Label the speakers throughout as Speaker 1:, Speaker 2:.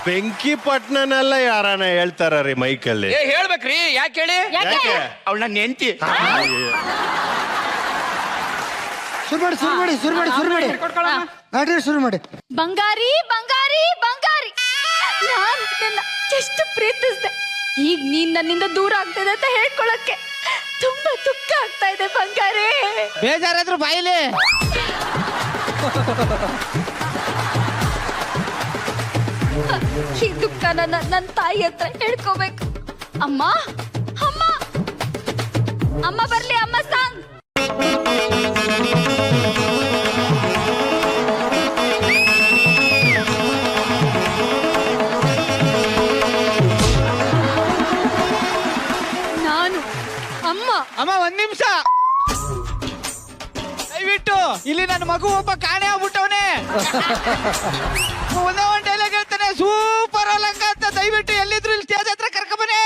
Speaker 1: ಬೆಂಕಿ ಪಟ್ನನೆಲ್ಲ ಯಾರನ ಹೇಳ್ತಾರ ರೀ ಮೈಕಲ್ಲಿ?
Speaker 2: ಹೇಳ್ಬೇಕ್ರಿ. ಯಾಕೆ ಹೇಳಿ? ಅವಳು ನನ್ನ ಹೆಂಡತಿ.
Speaker 3: ಶುರು ಮಾಡಿ.
Speaker 4: ಬಂಗಾರಿ ಬಂಗಾರಿ ಬಂಗಾರಿ, ನಾನ್ ನಿನ್ನ ಎಷ್ಟು ಪ್ರೀತಿಸ್ದೆ, ಈಗ ನೀನ್ ನನ್ನಿಂದ ದೂರ ಆಗ್ತಿದೆ ಅಂತ ಹೇಳ್ಕೊಳಕ್ಕೆ ತುಂಬಾ ದುಃಖ ಆಗ್ತಾ ಇದೆ ಬಂಗಾರಿ.
Speaker 3: ಬೇಜಾರಾದ್ರು ಬಾಯಿಲೆ.
Speaker 4: ಈ ದುಃಖನ ನನ್ನ ತಾಯಿ ಹತ್ರ ಹೇಳ್ಕೋಬೇಕು. ಅಮ್ಮ ಅಮ್ಮ ಅಮ್ಮ ಬರ್ಲಿ, ಅಮ್ಮ ಸಾಂಗ್. ನಾನು ಅಮ್ಮ
Speaker 3: ಒಂದ್ ನಿಮಿಷ ದಯವಿಟ್ಟು ಇಲ್ಲಿ ನನ್ನ ಮಗು ಒಬ್ಬ ಕಾಣೆ ಆಗ್ಬಿಟ್ಟವನೆ. ಒಂದೇ ಒಂದ್ ಡೈಲಾಗ್ ಹೇಳ್ತಾನೆ, ಸೂಪರ್ ಅಲಂಗ ಅಂತ. ದಯವಿಟ್ಟು ಎಲ್ಲಿದ್ರು ಇಲ್ಲಿ ಸ್ಟೇಜ್ ಹತ್ರ ಕರ್ಕೊಂಬನೆ.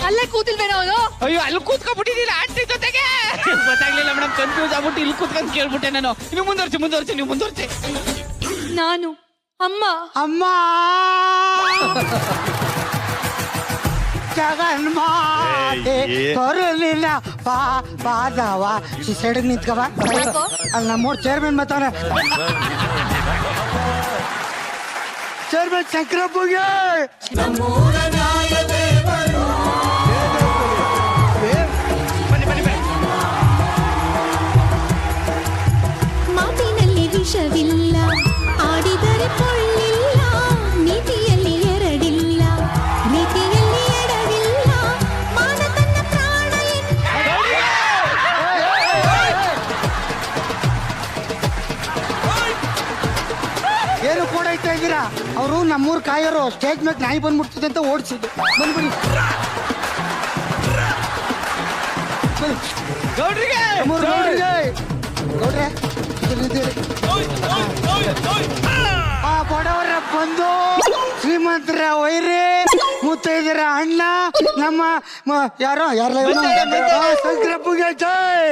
Speaker 4: ಅಲ್ಲೇ ಕೂತಿಲ್ವೇನೋ ಅವನು?
Speaker 3: ಅಯ್ಯೋ, ಅಲ್ಲಿ ಕೂತ್ಕೊಂಡ್ಬಿಟ್ಟಿದ್ದೀನಿ ಆಂಟಿ ಜೊತೆಗೆ. ಗೊತ್ತಾಗ್ಲಿಲ್ಲ ಮೇಡಮ್, ಕನ್ಫ್ಯೂಸ್ ಆಗ್ಬಿಟ್ಟು ಇಲ್ಲಿ ಕೂತ್ಕೊಂಡು ಕೇಳ್ಬಿಟ್ಟೆ ನಾನು. ನೀವು ಮುಂದುವರ್ಸಿ.
Speaker 4: ನಾನು ಅಮ್ಮ
Speaker 3: ಜಗನ್ಮಾತೆ ತೊರಲಿಲ್ಲ ಪಾದವ ಸೈಡಿಗೆ ನಿಂತ್ಕವ. ಅಲ್ಲಿ ನಮ್ಮೂರ್ ಚೇರ್ಮನ್ ಮತ್ತವನ ಚೇರ್ಮನ್ ಶಂಕರಪ್ಪಗೆ.
Speaker 5: ಮಾತಿನಲ್ಲಿ ವಿಷವಿಲ್ಲ, ಆಡಿದರೆ ಕೊಳ್ಳಿಲ್ಲ, ನೀತಿಯಲ್ಲಿ ಎರಡಿಲ್ಲ, ನೀತಿಯಲ್ಲಿ ಎಡವಿಲ್ಲ, ಮಾನ ತನ್ನ ಪ್ರಾಣ
Speaker 3: ಏನು ಕೊಡೈತಾ ಇದ್ದೀರಾ? ಅವರು ನಮ್ಮೂರ್ ಕಾಯೋರು, ಸ್ಟೇಜ್ ಮೇಲೆ ನಾಯಿ ಬಂದ್ಬಿಡ್ತಿದೆ ಅಂತ ಓಡಿಸಿದ್ದು. ಬಂದ್ಬಿಡಿ ಗೌಡ್ರಿಗೆ. ಆ ಬಡವರ ಬಂದು ಶ್ರೀಮಂತರ ವೈರಿ ಮುತ್ತೈದರ ಅಣ್ಣ ನಮ್ಮ ಯಾರೋ ಶಂಕರಪ್ಪಗೆ ಜೈ.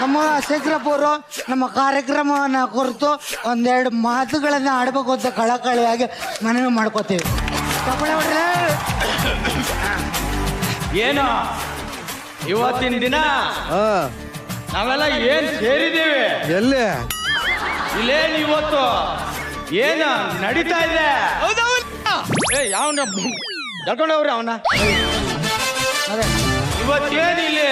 Speaker 3: ನಮ್ಮ ಶಂಕರಪ್ಪ ಅವರು ನಮ್ಮ ಕಾರ್ಯಕ್ರಮವನ್ನ ಕುರಿತು ಒಂದೆರಡು ಮಾತುಗಳನ್ನ ಆಡ್ಬೇಕು ಅಂತ ಕಳಕಳಿಯಾಗಿ ಮನವಿ ಮಾಡ್ಕೋತೀವಿ.
Speaker 2: ಏನು ಇವತ್ತಿನ ದಿನ ನಾವೆಲ್ಲ ಏನ್ ಸೇರಿದ್ದೀವಿ
Speaker 1: ಎಲ್ಲಿ?
Speaker 2: ಇಲ್ಲೇನ್ ಇವತ್ತು ಏನ ನಡೀತಾ ಇದೆ? ಯಾವನ ಕರ್ಕೊಂಡವ್ರಿ ಅವನ? ಇವತ್ತೇನು ಇಲ್ಲಿ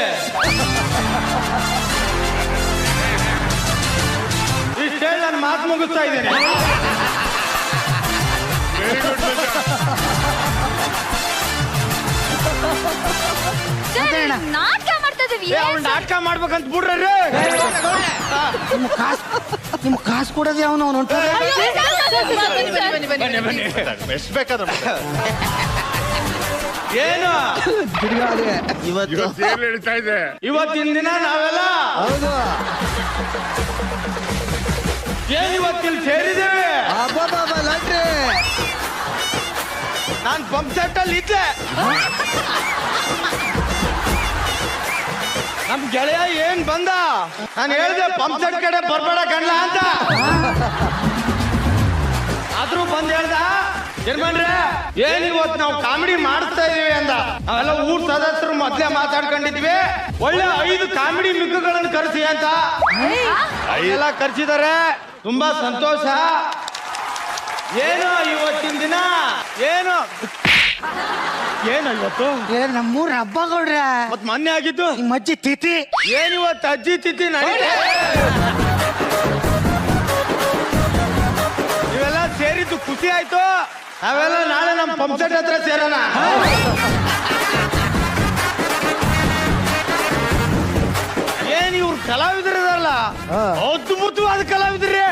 Speaker 2: ಇಷ್ಟೇ ನಾನು ಮಾತು ಮುಗಿಸ್ತಾ ಇದ್ದೇನೆ.
Speaker 4: ನಾಟಕ ಮಾಡ್ತಾ ಇದೀವಿ.
Speaker 2: ಅವ್ನು ನಾಟಕ ಮಾಡ್ಬೇಕಂತ ಬಿಡ್ರಿ.
Speaker 3: ನಿಮ್ ಕಾಸು ಕೊಡೋದೇ ಅವನು
Speaker 1: ಎಷ್ಟು ಬೇಕಾದ್ರೆ
Speaker 2: ಏನು ಇವತ್ತಿನ ದಿನ ನಾವೆಲ್ಲ ಏನ್ ಇವತ್ತಿಲ್ಲಿ ಸೇರಿದ್ದೇವೆ? ನಾನು ಪಂಪ್ ಸೆಟ್ ಅಲ್ಲಿ ಇದ್ದೆ. ನಮ್ ಗೆಳೆಯ ಏನ್ ಬಂದ, ನಾನು ಹೇಳಿದೆ ಪಂಪ್ ಸೆಟ್ ಕಡೆ ಬರ್ಬೇಡ ಕಣ್ಲ ಅಂತ. ಆದ್ರೂ ಬಂದ್ ಹೇಳ್ದ, ಯಜಮಾನ್ರೆ ಏನ್ ಇವತ್ತು ನಾವು ಕಾಮಿಡಿ ಮಾಡ್ತಾ ಇದೀವಿ ಅಂದ. ನಾವೆಲ್ಲ ಊರ್ ಸದಸ್ಯರು ಮೊದ್ಲೇ ಮಾತಾಡ್ಕೊಂಡಿದ್ವಿ, ಒಳ್ಳೆ 5 ಕಾಮಿಡಿ ಮಿಕ್ಕುಗಳನ್ನು ಕರ್ಸಿ ಅಂತ. ಎಲ್ಲ ಕರ್ಸಿದಾರೆ, ತುಂಬಾ ಸಂತೋಷ. ಏನು ಇವತ್ತಿನ ದಿನ ಏನು ಇವತ್ತು
Speaker 3: ನಮ್ಮೂರ ಹಬ್ಬ ಗೌಡ್ರ.
Speaker 2: ಮತ್ ಮೊನ್ನೆ ಆಗಿದ್ದು
Speaker 3: ಮಜ್ಜಿ ತಿಥಿ.
Speaker 2: ಏನಿವತ್ತು ಅಜ್ಜಿ ತಿಥಿ ನಡೀತಾ? ನೀವೆಲ್ಲ ಸೇರಿದ್ದು ಖುಷಿ ಆಯ್ತು. ನಾವೆಲ್ಲ ನಾಳೆ ನಮ್ಮ ಪಂಪ್ ಸೆಟ್ ಹತ್ರ ಸೇರೋಣ. ಏನ್ ಇವ್ರು ಕಲಾವಿದರಲ್ಲ, ಅದ್ಭುತವಾದ ಕಲಾವಿದ್ರಿ.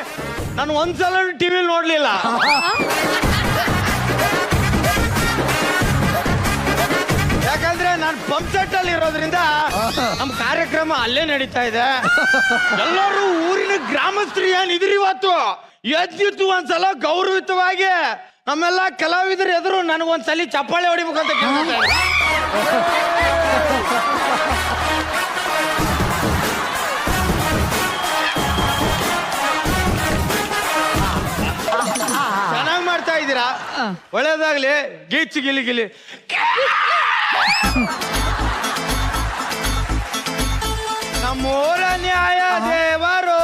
Speaker 2: ನಾನು ಒಂದ್ಸಲ ಟಿವಿ ನೋಡ್ಲಿಲ್ಲ. ಯಾಕಂದ್ರೆ ನಾನು ಪಂಪ್ ಸೆಟ್ ಅಲ್ಲಿ ಇರೋದ್ರಿಂದ ನಮ್ಮ ಕಾರ್ಯಕ್ರಮ ಅಲ್ಲೇ ನಡೀತಾ ಇದೆ. ಎಲ್ಲರೂ ಊರಿನ ಗ್ರಾಮಸ್ಥರು ಏನಿದ್ರಿ ಇವತ್ತು ಎದ್ದಿತ್ತು ಒಂದ್ಸಲ ಗೌರವಿತವಾಗಿ ನಮ್ಮೆಲ್ಲ ಕಲಾವಿದರು ಎದುರು ನನಗೊಂದ್ಸಲಿ ಚಪ್ಪಾಳೆ ಹೊಡಿಬೇಕು ಅಂತ ಕೇಳ್ತಾರೆ. ಒಳ್ಳೇದಾಗ್ಲಿ. ಗೀಚ್ ಗಿಲಿ ಗಿಲಿ. ನಮ್ಮೂರ ನ್ಯಾಯ ದೇವರು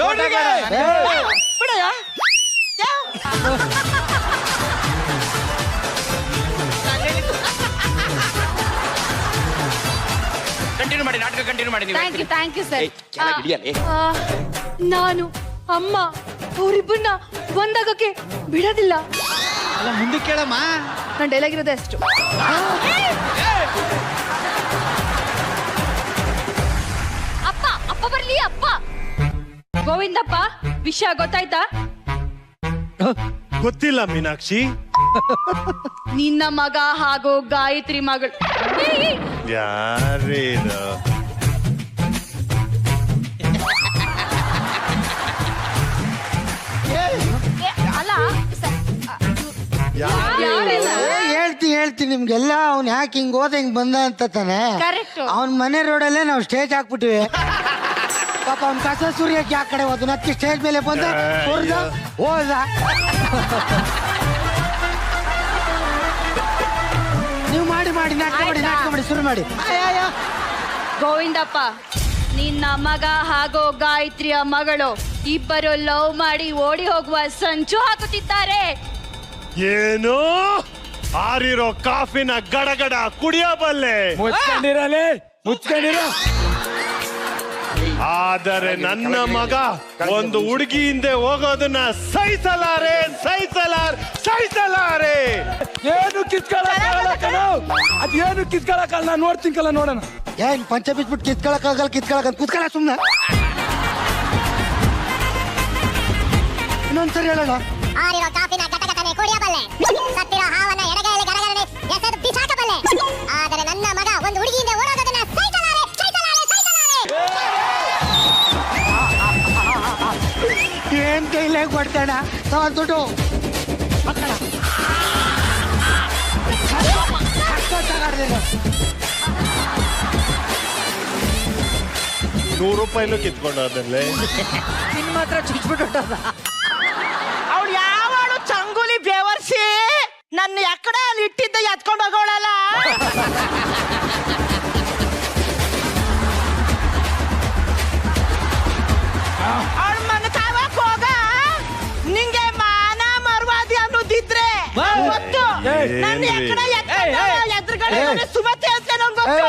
Speaker 2: ಗೌಡಿಗೆ.
Speaker 3: ಕಂಟಿನ್ಯೂ ಮಾಡಿ, ನಾಟಕ ಕಂಟಿನ್ಯೂ ಮಾಡಿ ನೀವು.
Speaker 4: Thank you sir.
Speaker 3: ಚೆನ್ನಾಗಿ ಹಿಡಿಯಲ್ಲ.
Speaker 4: ನಾನು ಅಮ್ಮ ಅವರಿಬ್ಬರನ್ನ ಒಂದಾಗಕ್ಕೆ ಬಿಡೋದಿಲ್ಲ.
Speaker 3: ಅಲ್ಲ ಮುಂದಕ್ಕೆ ಕೇಳಮ್ಮ.
Speaker 4: ನನ್ನ ಡೈಲಾಗ್ ಇರೋದೇ ಅಷ್ಟು. ಅಪ್ಪ ಅಪ್ಪ ಬರ್ಲಿ ಅಪ್ಪ. ಗೋವಿಂದಪ್ಪ, ವಿಷಯ ಗೊತ್ತಾಯ್ತಾ?
Speaker 1: ಗೊತ್ತಿಲ್ಲ ಮೀನಾಕ್ಷಿ.
Speaker 4: ನಿನ್ನ ಮಗ ಹಾಗೂ ಗಾಯತ್ರಿ ಮಗಳು.
Speaker 1: ಯಾರೇನು?
Speaker 4: ಅಲ್ಲ
Speaker 6: ಹೇಳ್ತೀನಿ ನಿಮ್ಗೆಲ್ಲ ಅವ್ನ್ ಯಾಕೆ ಹಿಂಗ್ ಹೋದ ಹಿಂಗ್ ಬಂದ ಅಂತ ತಾನೆ.
Speaker 4: Correct.
Speaker 6: ಅವ್ನ್ ಮನೆ ರೋಡಲ್ಲೇ ನಾವು ಸ್ಟೇಜ್ ಹಾಕ್ಬಿಟ್ಟಿವಿ. ಪಾಪ ಅವ್ನ್ ಕಸ ಸೂರ್ಯಕ್ಕೆ ಆ ಕಡೆ ಹೋದ ನತ್ತಿ ಸ್ಟೇಜ್ ಮೇಲೆ ಬಂದ ಹೋದ. ನೀವು ಮಾಡಿ ನಾಟಕ ಮಾಡಿ ಶುರು ಮಾಡಿ.
Speaker 4: ಗೋವಿಂದಪ್ಪ, ನಿನ್ನ ಮಗ ಹಾಗೂ ಗಾಯತ್ರಿಯ ಮಗಳು ಇಬ್ಬರು ಲವ್ ಮಾಡಿ ಓಡಿ ಹೋಗುವ ಸಂಚು ಹಾಕುತ್ತಿದ್ದಾರೆ.
Speaker 1: ಏನು? ಆರಿರೋ ಕಾಫಿನ ಗಡಗಡ ಕುಡಿಯಬಲ್ಲೆ,
Speaker 2: ಮುಚ್ಕೊಂಡಿರೋ.
Speaker 1: ಆದರೆ ನನ್ನ ಮಗ ಒಂದು ಹುಡುಗಿ ಹಿಂದೆ ಹೋಗೋದನ್ನ ಸಹಿಸಲಾರೆ.
Speaker 2: ಏನು ಅದೇನು ಕಿತ್ಕೊಳಕಲ್ಲ. ನಾನು ನೋಡ್ತೀನಿಕಲ್ಲ, ನೋಡೋಣ.
Speaker 6: ಏನ್ ಪಂಚ ಬಿಟ್ಬಿಟ್ಟು ಕಿತ್ಕೊಳಕ್ ಕೂತ್ಕೊಳ ಸುಮ್ನೆ. ಇನ್ನೊಂದ್ಸರಿ ಹೇಳೋಣ.
Speaker 7: ಆರಿರೋ ಕಾಫಿನ ಘಟಘಟನೆ ಕುಡಿಯಬಲ್ಲೆ, ಸತ್ತಿರೋ ಹಾವನ್ನ ಎಡಗೈಯಲ್ಲಿ ಗಡಗಡನೆ ಎಸೆದು ಬಿಸಾಕಬಲ್ಲೆ. ಆದರೆ ನನ್ನ ಮಗ ಒಂದು ಹುಡುಗಿಯಿಂದ ಓಡೋದನ್ನ ಸಹಿಸಲಾರೆ.
Speaker 6: ಏನ್ ಕೈಲಾಗ ಕೊಡ್ತಾಣ ದುಡ್ಡು.
Speaker 1: ₹100 ಕಿತ್ಕೊಂಡೋದಲ್ಲೇ.
Speaker 6: ನಿನ್ ಮಾತ್ರ ಚುಚ್ಬಿಟ್ಟು
Speaker 8: ಅವಳು ಯಾವಳು ಚಂಗುಲಿ ಬೇವರ್ಸಿ ನನ್ನ ಎಕ್ಕಡೆ ಅಲ್ಲಿ ಇಟ್ಟಿದ್ದ ಎತ್ಕೊಂಡು ಹೋಗೋಳಲ್ಲ. ಅವಳ ಮನ ಕಾವಕ್ ಹೋಗ. ನಿಂಗೆ ಮಾನ ಮರ್ವಾದಿ ಅನ್ನೋದಿದ್ರೆ ಗೊತ್ತು. ನನ್ನ ಎಕ್ಕಡೆ ಎದುರುಗಡೆ ಸುಮತಿ ಅಂತ ನಂಗೆ ಗೊತ್ತು.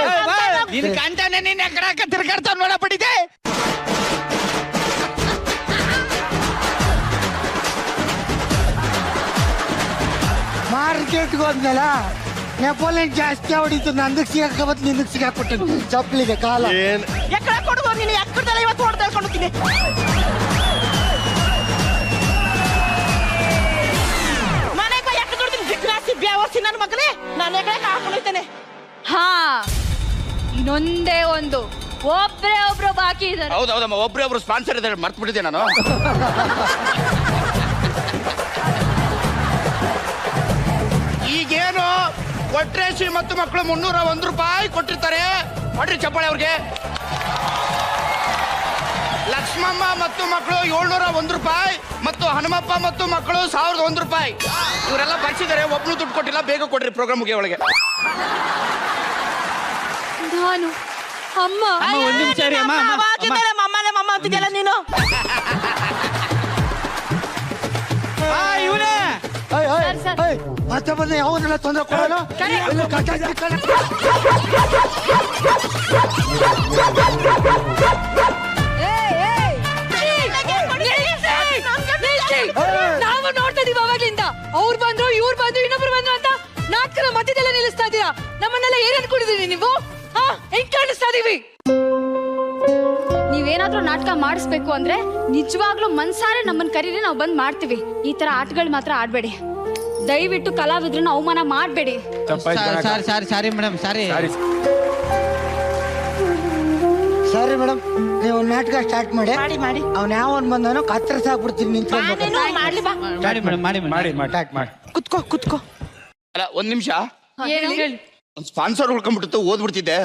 Speaker 3: ನಿನ್ ಕಂಟನೆ ನೀನ್ ಎಕಡೆ ತಿರ್ಗಾಡ್ತಾ ನೋಡಬಿಟ್ಟಿದೆ.
Speaker 6: ಮಾರ್ಕೆಟ್ಗೆ ಹೋದ್ಮೇಲ ನೆಪೋಲಿಯನ್ ಜಾಸ್ತಿ ಹೊಡಿತು. ನಂದಕ್ಕೆ ಸಿಗಾಕಬತ್ ನಿಂದಕ್ಕೆ ಸಿಗಾಕ್ಬಿಟ್ಟು ಚಪ್ಪಲಿಗೆ ಕಾಲ.
Speaker 1: ಏನ್
Speaker 8: ಎಕ್ಕಡೆ ಕೊಡುವ ನೀನು ಎಕ್ಕಡದಲ್ಲ ಇವತ್ತು ಹೊಡೆದು ಹೇಳ್ಕೊಂಡೋಗ್ತೀನಿ. ಮನೆಗೆ ಎಕ್ಕ ನೋಡ್ತೀನಿ ಜಿಗ್ರಾಸಿ ಬೇವರ್ಸಿ ನನ್ನ ಮಗನೇ. ನಾನು ಎಕಡೆ ಹಾಕೊಂಡಿರ್ತೇನೆ.
Speaker 4: ಹಾ, ಇನ್ನೊಂದೇ ಒಂದು. ಒಬ್ರು ಬಾಕಿ ಇದ್ದಾರೆ.
Speaker 3: ಹೌದೌದಮ್ಮ, ಒಬ್ರು ಸ್ಪಾನ್ಸರ್ ಇದ್ದಾರೆ, ಮರ್ತು ಬಿಟ್ಟಿದ್ದೆ ನಾನು. ಈಗೇನು ಕೊಟ್ರೇಶಿ ಮತ್ತು ಮಕ್ಕಳು ₹301 ಕೊಟ್ಟಿರ್ತಾರೆ. ಕೊಡ್ರಿ ಚಪ್ಪಾಳೆ ಅವ್ರಿಗೆ. ಲಕ್ಷ್ಮಮ್ಮ ಮತ್ತು ಮಕ್ಕಳು ₹701 ಮತ್ತು ಹನುಮಪ್ಪ ಮತ್ತು ಮಕ್ಕಳು ₹1001. ಇವರೆಲ್ಲ ಬರ್ಸಿದ್ದಾರೆ. ಒಬ್ರು ದುಡ್ಡು ಕೊಟ್ಟಿಲ್ಲ. ಬೇಗ ಕೊಡ್ರಿ ಪ್ರೋಗ್ರಾಮ್ ಮುಗಿಯ ಒಳಗೆ.
Speaker 4: ನಾನು ಅಮ್ಮ
Speaker 3: ಒಂದ್ ನಿಮಿಷ ರೀ ಅಮ್ಮ.
Speaker 8: ಮಮ್ಮ ಅಂತಿದ್ಯಲ್ಲ ನೀನು.
Speaker 3: ಇವನೇ
Speaker 4: ಸರ್.
Speaker 6: ಮತ್ತೆ ಬಂದು ಯಾವನ್ನೆಲ್ಲ ತೊಂದರೆ ಕೊಡೋಣ.
Speaker 4: ನಾವು ನೋಡ್ತಾ ಇದೀವಿ ಅವಾಗ್ಲಿಂದ. ಅವ್ರು ಬಂದ್ರು, ಇವ್ರು ಬಂದ್ರು, ಇನ್ನೊಬ್ರು ಬಂದ್ರು ಅಂತ ನಾಟಕದ ಮಧ್ಯದೆಲ್ಲ ನಿಲ್ಲಿಸ್ತಾ ಇದ್ದೀರಾ. ನಮ್ಮನ್ನೆಲ್ಲ ಏನ್ ಅನ್ಕೊಂಡಿದೀನಿ ನೀವು? ಹೆಂಗ್ ಕಾಣಿಸ್ತಾ ಇದೀವಿ? ನೀವೇನಾದ್ರೂ ನಾಟಕ ಮಾಡಿಸ್ಬೇಕು ಅಂದ್ರೆ ನಿಜವಾಗ್ಲೂ ಮನ್ಸಾರೆ ನಮ್ಮನ್ ಕರೀರಿ, ನಾವು ಬಂದ್ ಮಾಡ್ತೀವಿ. ಈ ತರ ಆಟಗಳು ಮಾತ್ರ ಆಡ್ಬೇಡಿ. ದಯವಿಟ್ಟು ಕಲಾವಿದ್ರನ್ನ ಅವಮಾನ ಮಾಡ್ಬೇಡಿ.
Speaker 3: ಸಾರಿ ಮೇಡಮ್, ಸಾರಿ.
Speaker 6: ಸರಿ ಮೇಡಮ್, ನೀವು ನಾಟಕ ಸ್ಟಾರ್ಟ್ ಮಾಡಿ.
Speaker 8: ಮಾಡಿ
Speaker 6: ಅವ್ನ ಯಾವನ್ ಬಂದಾನೋ ಕತ್ತರಿಸಿ ಹಾಕ್ಬಿಡ್ತೀನಿ. ನಿಂತ್ಕೊಂಡು
Speaker 8: ಮಾಡ್ಲಿ ಬಾ.
Speaker 3: ಮಾಡಿ.
Speaker 8: ಕುತ್ಕೋ.
Speaker 3: ಅಲ್ಲ, ಒಂದ್ ನಿಮಿಷ.
Speaker 4: ಏನು?
Speaker 3: ಒಂದು ಸ್ಪಾನ್ಸರ್ ಉಳ್ಕೊಂಡ್ಬಿಟ್ಟು ಓದ್ಬಿಡ್ತಿದ್ದೆ.